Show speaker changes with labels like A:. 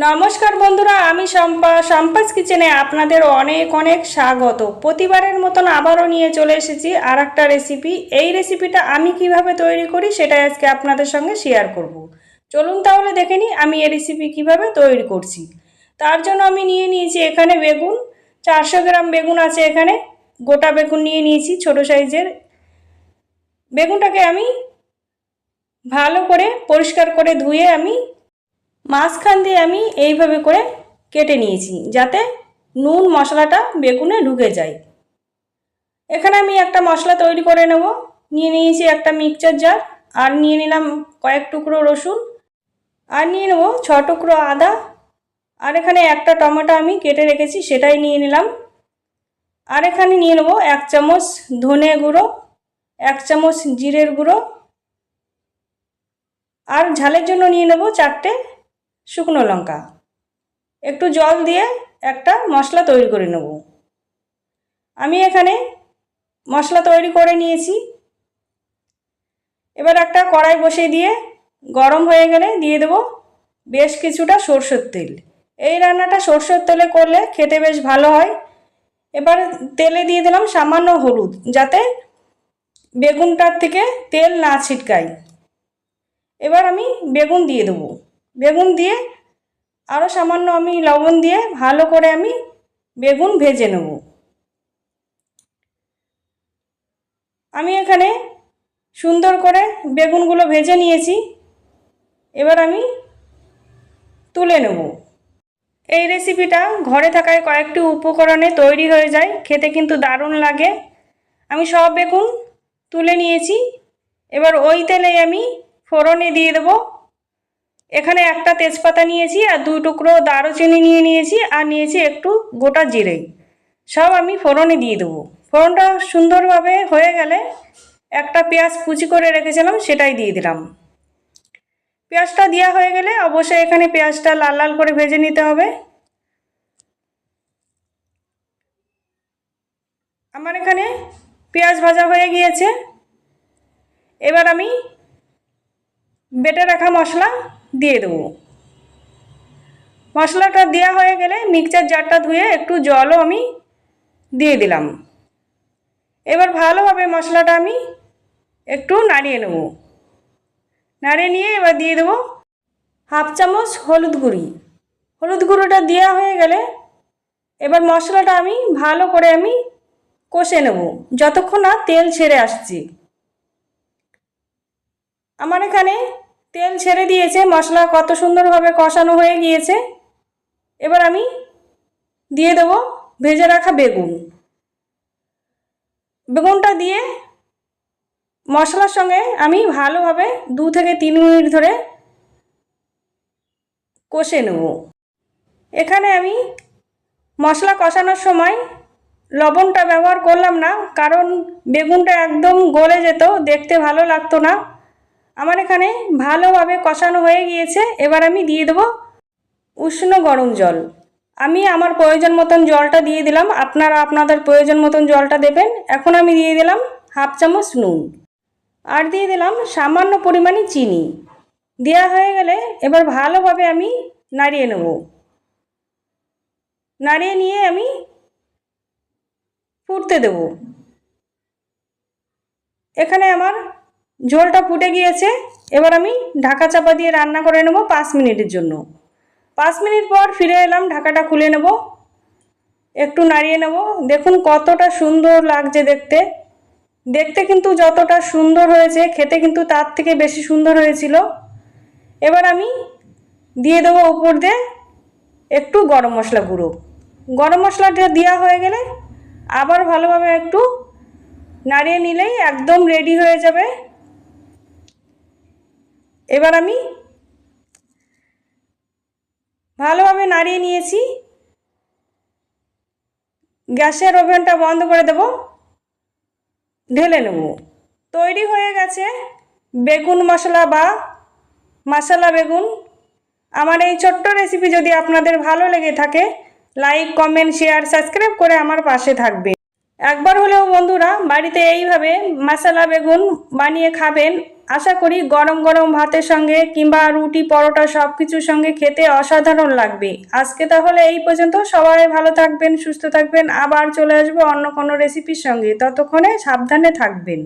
A: নমস্কার বন্ধুরা, আমি সম্পাস কিচেনে আপনাদের অনেক অনেক স্বাগত। প্রতিবারের মতন আবারও নিয়ে চলে এসেছি আর একটা রেসিপি। এই রেসিপিটা আমি কিভাবে তৈরি করি সেটাই আজকে আপনাদের সঙ্গে শেয়ার করব। চলুন তাহলে দেখে নিই আমি এই রেসিপি কিভাবে তৈরি করছি। তার জন্য আমি নিয়ে নিয়েছি এখানে বেগুন, 400 গ্রাম বেগুন আছে এখানে। গোটা বেগুন নিয়ে নিয়েছি ছোট সাইজের। বেগুনটাকে আমি ভালো করে পরিষ্কার করে ধুয়ে আমি মাঝখান দিয়ে আমি এইভাবে করে কেটে নিয়েছি যাতে নুন মশলাটা বেগুনে ঢুকে যায়। এখানে আমি একটা মশলা তৈরি করে নেব। নিয়ে নিয়েছি একটা মিক্সচার জার, আর নিয়ে নিলাম কয়েক টুকরো রসুন, আর নিয়ে নেব 6 টুকরো আদা, আর এখানে একটা টমেটো আমি কেটে রেখেছি সেটাই নিয়ে নিলাম। আর এখানে নিয়ে নেব 1 চামচ ধনে গুঁড়ো, 1 চামচ জিরের গুঁড়ো, আর ঝালের জন্য নিয়ে নেব 4টে শুকনো লঙ্কা। একটু জল দিয়ে একটা মশলা তৈরি করে নেব। আমি এখানে মশলা তৈরি করে নিয়েছি। এবার একটা কড়াই বসিয়ে দিয়ে গরম হয়ে গেলে দিয়ে দেব বেশ কিছুটা সরষের তেল। এই রান্নাটা সরষের তেলে করলে খেতে বেশ ভালো হয়। এবার তেলে দিয়ে দিলাম সামান্য হলুদ, যাতে বেগুনটার থেকে তেল না ছিটকায়। এবার আমি বেগুন দিয়ে দেব। বেগুন দিয়ে আরও সামান্য আমি লবণ দিয়ে ভালো করে আমি বেগুন ভেজে নেব। আমি এখানে সুন্দর করে বেগুনগুলো ভেজে নিয়েছি। এবার আমি তুলে নেব। এই রেসিপিটা ঘরে থাকায় কয়েকটি উপকরণে তৈরি হয়ে যায়, খেতে কিন্তু দারুণ লাগে। আমি সব বেগুন তুলে নিয়েছি। এবার ওই তেলেই আমি ফোড়নে দিয়ে দেব। এখানে একটা তেজপাতা নিয়েছি, আর 2 টুকরো দারুচিনি নিয়ে নিয়েছি, আর নিয়েছি একটু গোটা জিরে। সব আমি ফোড়নে দিয়ে দেবো। ফোড়নটা সুন্দরভাবে হয়ে গেলে একটা পেঁয়াজ কুচি করে রেখেছিলাম সেটাই দিয়ে দিলাম। পেঁয়াজটা দেওয়া হয়ে গেলে অবশ্যই এখানে পেঁয়াজটা লাল লাল করে ভেজে নিতে হবে। আমার এখানে পেঁয়াজ ভাজা হয়ে গিয়েছে। এবার আমি বেটে রাখা মশলা দিয়ে দেবো। মশলাটা দেওয়া হয়ে গেলে মিক্সচার জারটা ধুয়ে একটু জলও আমি দিয়ে দিলাম। এবার ভালোভাবে মশলাটা আমি একটু নাড়িয়ে নেব। নাড়িয়ে নিয়ে এবার দিয়ে দেবো 1/2 চামচ হলুদ গুঁড়ি। হলুদ গুঁড়োটা দেওয়া হয়ে গেলে এবার মশলাটা আমি ভালো করে আমি কষে নেব যতক্ষণ না তেল ছেড়ে আসছে। আমার এখানে তেল ছেড়ে দিয়েছে, মশলা কত সুন্দরভাবে কষানো হয়ে গিয়েছে। এবার আমি দিয়ে দেব ভেজে রাখা বেগুন। বেগুনটা দিয়ে মশলার সঙ্গে আমি ভালোভাবে 2 থেকে 3 মিনিট ধরে কষে নেব। এখানে আমি মশলা কষানোর সময় লবণটা ব্যবহার করলাম না, কারণ বেগুনটা একদম গলে যেত, দেখতে ভালো লাগতো না। আমার এখানে ভালোভাবে কষানো হয়ে গিয়েছে। এবার আমি দিয়ে দেব উষ্ণ গরম জল। আমি আমার প্রয়োজন মতন জলটা দিয়ে দিলাম, আপনারা আপনাদের প্রয়োজন মতন জলটা দেবেন। এখন আমি দিয়ে দিলাম 1/2 চামচ নুন, আর দিয়ে দিলাম সামান্য পরিমাণে চিনি। দেওয়া হয়ে গেলে এবার ভালোভাবে আমি নাড়িয়ে নেব। নাড়িয়ে নিয়ে আমি ফুটতে দেব। এখানে আমার ঝোলটা ফুটে গিয়েছে। এবার আমি ঢাকা চাপা দিয়ে রান্না করে নেব 5 মিনিটের জন্য। 5 মিনিট পর ফিরে এলাম, ঢাকাটা খুলে নেব, একটু নাড়িয়ে নেব। দেখুন কতটা সুন্দর লাগছে দেখতে। দেখতে কিন্তু যতটা সুন্দর হয়েছে, খেতে কিন্তু তার থেকে বেশি সুন্দর হয়েছিল। এবার আমি দিয়ে দেবো উপর দিয়ে একটু গরম মশলা গুঁড়ো। গরম মশলাটা দেওয়া হয়ে গেলে আবার ভালোভাবে একটু নাড়িয়ে নিলেই একদম রেডি হয়ে যাবে। এবার আমি ভালোভাবে নাড়িয়ে নিয়েছি। গ্যাসের ওভেনটা বন্ধ করে দেব, ঢেলে নেব। তৈরি হয়ে গেছে বেগুন মশলা বা মশলা বেগুন। আমার এই ছোট্ট রেসিপি যদি আপনাদের ভালো লেগে থাকে, লাইক, কমেন্ট, শেয়ার, সাবস্ক্রাইব করে আমার পাশে থাকবে। একবার হলেও বন্ধুরা বাড়িতে এইভাবে মশলা বেগুন বানিয়ে খাবেন। আশা করি গরম গরম ভাতের সঙ্গে কিংবা রুটি পরোটা সব কিছুর সঙ্গে খেতে অসাধারণ লাগবে। আজকে তাহলে এই পর্যন্ত। সবাই ভালো থাকবেন, সুস্থ থাকবেন। আবার চলে আসবো অন্য কোনো রেসিপির সঙ্গে। ততক্ষণে সাবধানে থাকবেন।